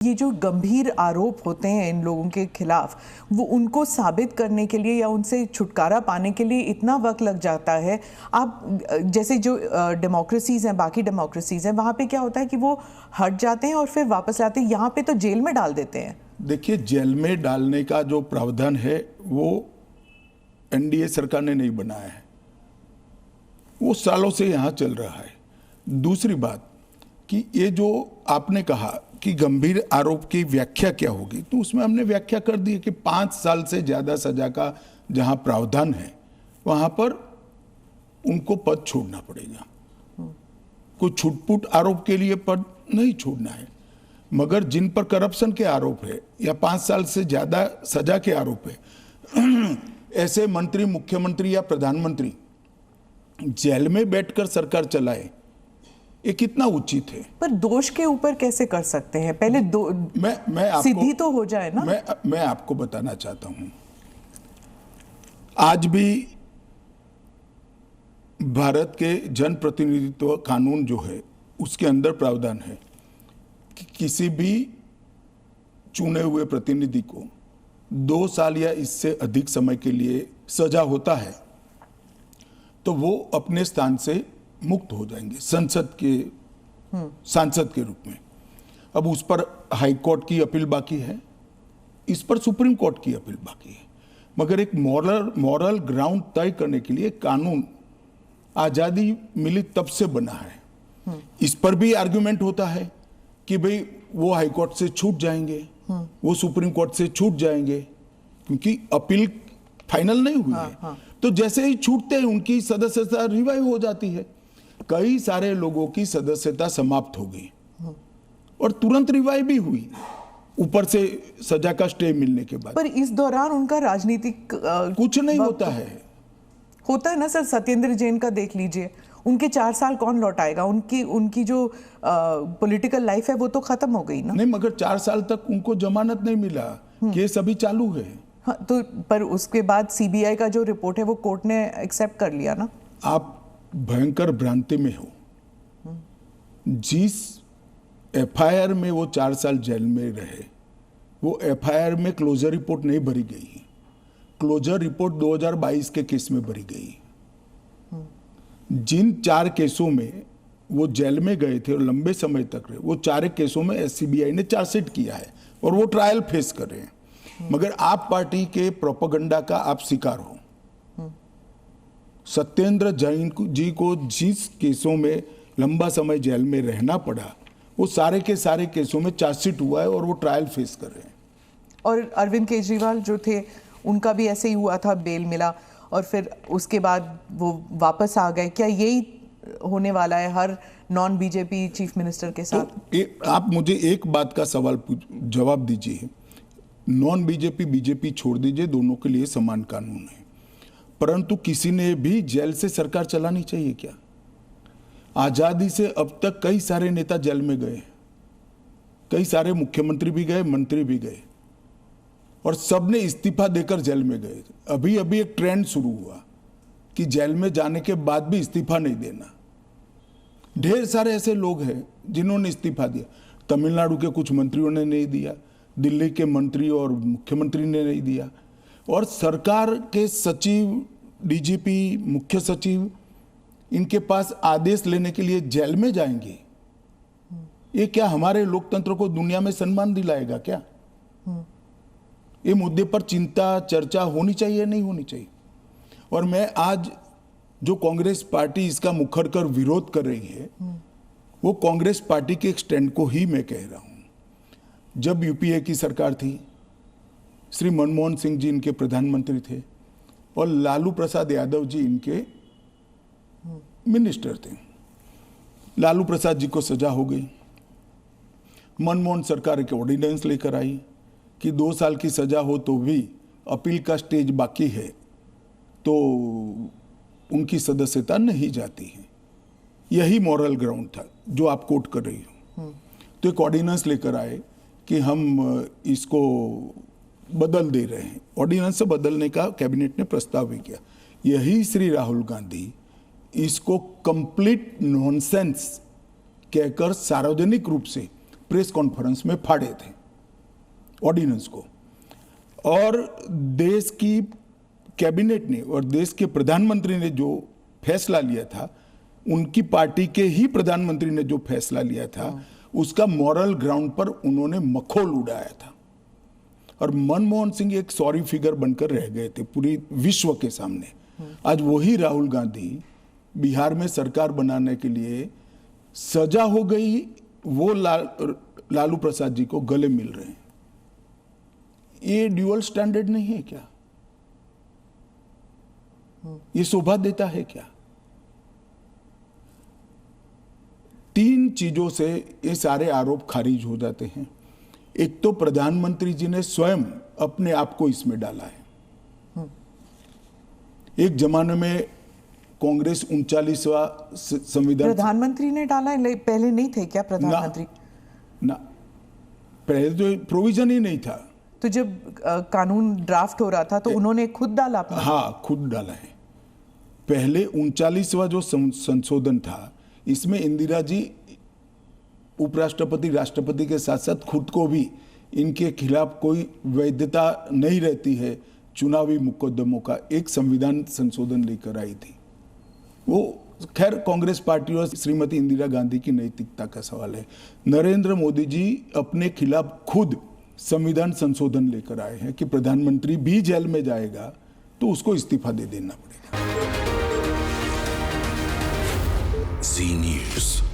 ये जो गंभीर आरोप होते हैं इन लोगों के खिलाफ, वो उनको साबित करने के लिए या उनसे छुटकारा पाने के लिए इतना वक्त लग जाता है। आप जैसे जो डेमोक्रेसीज हैं, बाकी डेमोक्रेसीज हैं, वहाँ पे क्या होता है कि वो हट जाते हैं और फिर वापस लाते हैं। यहाँ पे तो जेल में डाल देते हैं। देखिए, जेल में डालने का जो प्रावधान है वो एनडीए सरकार ने नहीं बनाया है, वो सालों से यहाँ चल रहा है। दूसरी बात कि ये जो आपने कहा कि गंभीर आरोप की व्याख्या क्या होगी, तो उसमें हमने व्याख्या कर दी है कि 5 साल से ज्यादा सजा का जहां प्रावधान है वहां पर उनको पद छोड़ना पड़ेगा। कोई छुटपुट आरोप के लिए पद नहीं छोड़ना है, मगर जिन पर करप्शन के आरोप है या 5 साल से ज्यादा सजा के आरोप है, ऐसे मंत्री, मुख्यमंत्री या प्रधानमंत्री जेल में बैठकर सरकार चलाए, ये कितना उचित है। पर दोष के ऊपर कैसे कर सकते हैं? पहले मैं आपको सीधी तो हो जाए ना। मैं आपको बताना चाहता हूं, आज भी भारत के जन प्रतिनिधित्व कानून जो है उसके अंदर प्रावधान है कि किसी भी चुने हुए प्रतिनिधि को 2 साल या इससे अधिक समय के लिए सजा होता है तो वो अपने स्थान से मुक्त हो जाएंगे सांसद के रूप में। अब उस पर हाई कोर्ट की अपील बाकी है, इस पर सुप्रीम कोर्ट की अपील बाकी है, मगर एक मॉरल ग्राउंड तय करने के लिए कानून आजादी मिली तब से बना है। इस पर भी आर्गुमेंट होता है कि भाई वो हाई कोर्ट से छूट जाएंगे, वो सुप्रीम कोर्ट से छूट जाएंगे, क्योंकि अपील फाइनल नहीं हुई है। तो जैसे ही छूटते हैं उनकी सदस्यता रिवाइव हो जाती है। कई सारे लोगों की सदस्यता समाप्त हो गई और तुरंत रिवाइव भी हुई, ऊपर से सजा का स्टे मिलने के बाद। पर इस दौरान उनका राजनीतिक कुछ नहीं होता है ना सर। सत्येंद्र जैन का देख लीजिए, उनके 4 साल कौन लौटाएगा? उनकी जो पॉलिटिकल लाइफ है वो तो खत्म हो गई ना। नहीं, मगर 4 साल तक उनको जमानत नहीं मिला, केस अभी चालू है। हाँ, तो पर उसके बाद सीबीआई का जो रिपोर्ट है वो कोर्ट ने एक्सेप्ट कर लिया ना। आप भयंकर भ्रांति में हो। जिस एफआईआर में वो 4 साल जेल में रहे, वो एफआईआर में क्लोजर रिपोर्ट नहीं भरी गई। क्लोजर रिपोर्ट 2022 के केस में भरी गई। जिन 4 केसों में वो जेल में गए थे और लंबे समय तक रहे, वो 4 केसों में सीबीआई ने चार्जशीट किया है और वो ट्रायल फेस कर रहे हैं। मगर आप पार्टी के प्रोपेगेंडा का आप शिकार हो। सत्येंद्र जैन जी को जिस केसों में लंबा समय जेल में रहना पड़ा, वो सारे के सारे केसों में चार्जशीट हुआ है और वो ट्रायल फेस कर रहे हैं। और अरविंद केजरीवाल जो थे उनका भी ऐसे ही हुआ था, बेल मिला और फिर उसके बाद वो वापस आ गए। क्या यही होने वाला है हर नॉन बीजेपी चीफ मिनिस्टर के साथ? तो आप मुझे एक बात का जवाब दीजिए। नॉन बीजेपी बीजेपी छोड़ दीजिए, दोनों के लिए समान कानून है, परंतु किसी ने भी जेल से सरकार चलानी चाहिए क्या? आजादी से अब तक कई सारे नेता जेल में गए, कई सारे मुख्यमंत्री भी गए, मंत्री भी गए, और सबने इस्तीफा देकर जेल में गए। अभी अभी एक ट्रेंड शुरू हुआ कि जेल में जाने के बाद भी इस्तीफा नहीं देना। ढेर सारे ऐसे लोग हैं जिन्होंने इस्तीफा दिया। तमिलनाडु के कुछ मंत्रियों ने नहीं दिया, दिल्ली के मंत्री और मुख्यमंत्री ने नहीं दिया, और सरकार के सचिव, डीजीपी, मुख्य सचिव इनके पास आदेश लेने के लिए जेल में जाएंगे। ये क्या हमारे लोकतंत्र को दुनिया में सम्मान दिलाएगा क्या? ये मुद्दे पर चिंता, चर्चा होनी चाहिए, नहीं होनी चाहिए। और मैं आज जो कांग्रेस पार्टी इसका मुखर कर विरोध कर रही है, वो कांग्रेस पार्टी के एक स्टैंड को ही मैं कह रहा हूं। जब यूपीए की सरकार थी, श्री मनमोहन सिंह जी इनके प्रधानमंत्री थे और लालू प्रसाद यादव जी इनके मिनिस्टर थे। लालू प्रसाद जी को सजा हो गई। मनमोहन सरकार एक ऑर्डिनेंस लेकर आई कि 2 साल की सजा हो तो भी अपील का स्टेज बाकी है तो उनकी सदस्यता नहीं जाती है। यही मॉरल ग्राउंड था जो आप कोट कर रही हो। तो एक ऑर्डिनेंस लेकर आए कि हम इसको बदल दे रहे हैं। ऑर्डिनेंस से बदलने का कैबिनेट ने प्रस्ताव भी किया। यही श्री राहुल गांधी इसको कंप्लीट नॉनसेंस कहकर सार्वजनिक रूप से प्रेस कॉन्फ्रेंस में फाड़े थे ऑर्डिनेंस को, और देश की कैबिनेट ने और देश के प्रधानमंत्री ने जो फैसला लिया था, उनकी पार्टी के ही प्रधानमंत्री ने जो फैसला लिया था, उसका मॉरल ग्राउंड पर उन्होंने मखौल उड़ाया था। और मनमोहन सिंह एक सॉरी फिगर बनकर रह गए थे पूरी विश्व के सामने। आज वही राहुल गांधी बिहार में सरकार बनाने के लिए सजा हो गई, वो लालू प्रसाद जी को गले मिल रहे हैं। ये ड्यूअल स्टैंडर्ड नहीं है क्या? ये शोभा देता है क्या? 3 चीजों से ये सारे आरोप खारिज हो जाते हैं। एक तो प्रधानमंत्री जी ने स्वयं अपने आप को इसमें डाला है। एक जमाने में कांग्रेस 39वां संविधान, प्रधानमंत्री ने डाला है, पहले नहीं थे क्या प्रधानमंत्री? ना, पहले तो प्रोविजन ही नहीं था। तो जब कानून ड्राफ्ट हो रहा था तो उन्होंने खुद डाला अपना? हाँ, खुद डाला है। पहले 39वां जो संशोधन था, इसमें इंदिरा जी उपराष्ट्रपति राष्ट्रपति के साथ साथ खुद को भी इनके खिलाफ कोई वैधता नहीं रहती है चुनावी मुकदमों का, एक संविधान संशोधन लेकर आई थी। वो खैर कांग्रेस पार्टी और श्रीमती इंदिरा गांधी की नैतिकता का सवाल है। नरेंद्र मोदी जी अपने खिलाफ खुद संविधान संशोधन लेकर आए हैं कि प्रधानमंत्री भी जेल में जाएगा तो उसको इस्तीफा दे देना पड़ेगा। जी न्यूज़।